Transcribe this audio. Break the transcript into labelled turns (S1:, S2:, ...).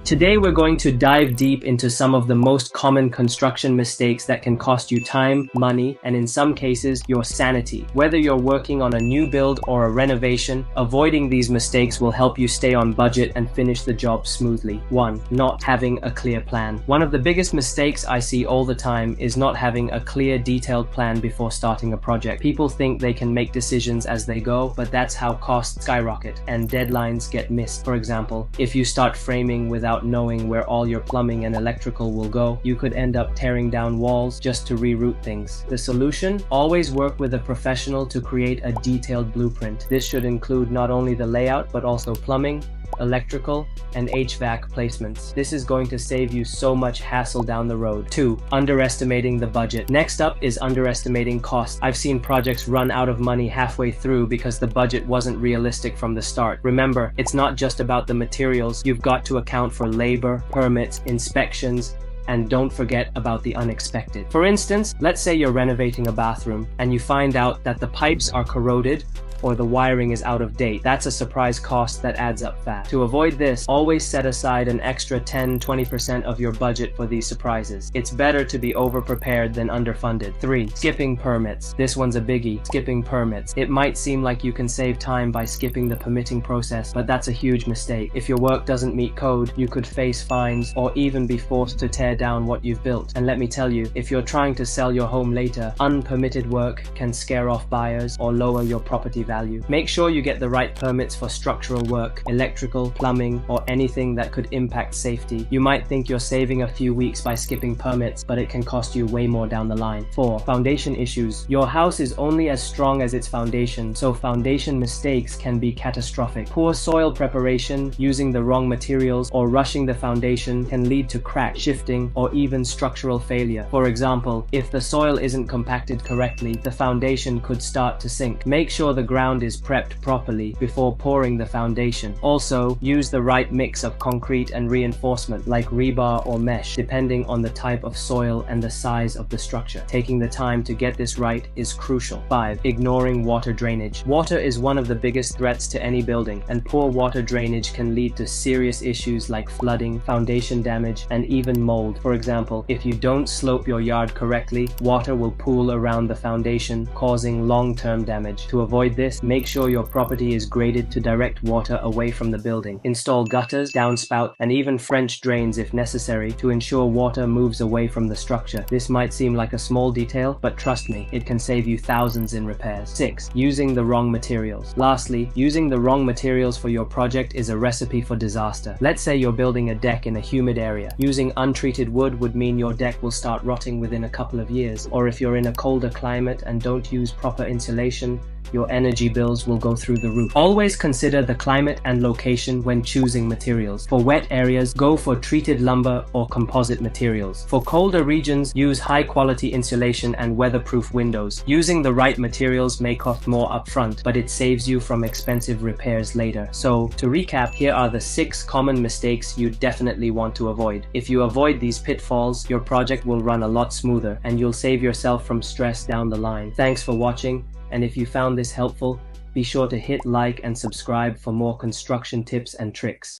S1: Today we're going to dive deep into some of the most common construction mistakes that can cost you time, money, and in some cases, your sanity. Whether you're working on a new build or a renovation, avoiding these mistakes will help you stay on budget and finish the job smoothly. 1. Not having a clear plan. One of the biggest mistakes I see all the time is not having a clear, detailed plan before starting a project. People think they can make decisions as they go, but that's how costs skyrocket and deadlines get missed. For example, if you start framing without knowing where all your plumbing and electrical will go, you could end up tearing down walls just to reroute things. The solution? Always work with a professional to create a detailed blueprint. This should include not only the layout, but also plumbing, electrical, and HVAC placements. This is going to save you so much hassle down the road. 2. Underestimating the budget. Next up is underestimating cost. I've seen projects run out of money halfway through because the budget wasn't realistic from the start. Remember, it's not just about the materials. You've got to account for labor, permits, inspections, and don't forget about the unexpected. For instance, let's say you're renovating a bathroom and you find out that the pipes are corroded or the wiring is out of date. That's a surprise cost that adds up fast. To avoid this, always set aside an extra 10-20% of your budget for these surprises. It's better to be over-prepared than underfunded. 3. Skipping permits. This one's a biggie. Skipping permits. It might seem like you can save time by skipping the permitting process, but that's a huge mistake. If your work doesn't meet code, you could face fines or even be forced to tear down what you've built. And let me tell you, if you're trying to sell your home later, unpermitted work can scare off buyers or lower your property value. Make sure you get the right permits for structural work, electrical, plumbing, or anything that could impact safety. You might think you're saving a few weeks by skipping permits, but it can cost you way more down the line. 4. Foundation issues. Your house is only as strong as its foundation, so foundation mistakes can be catastrophic. Poor soil preparation, using the wrong materials, or rushing the foundation can lead to crack, shifting, or even structural failure. For example, if the soil isn't compacted correctly, the foundation could start to sink. Make sure the ground is prepped properly before pouring the foundation. Also, use the right mix of concrete and reinforcement like rebar or mesh, depending on the type of soil and the size of the structure. Taking the time to get this right is crucial. 5. Ignoring water drainage. Water is one of the biggest threats to any building, and poor water drainage can lead to serious issues like flooding, foundation damage, and even mold. For example, if you don't slope your yard correctly, water will pool around the foundation, causing long-term damage. To avoid this, make sure your property is graded to direct water away from the building. Install gutters, downspout, and even French drains if necessary to ensure water moves away from the structure. This might seem like a small detail, but trust me, it can save you thousands in repairs. 6. Using the wrong materials. Lastly, using the wrong materials for your project is a recipe for disaster. Let's say you're building a deck in a humid area. Using untreated wood would mean your deck will start rotting within a couple of years. Or if you're in a colder climate and don't use proper insulation, your energy bills will go through the roof. Always consider the climate and location when choosing materials. For wet areas, go for treated lumber or composite materials. For colder regions, use high-quality insulation and weatherproof windows. Using the right materials may cost more upfront, but it saves you from expensive repairs later. So, to recap, here are the 6 common mistakes you definitely want to avoid. If you avoid these pitfalls, your project will run a lot smoother, and you'll save yourself from stress down the line. Thanks for watching. And if you found this helpful, be sure to hit like and subscribe for more construction tips and tricks.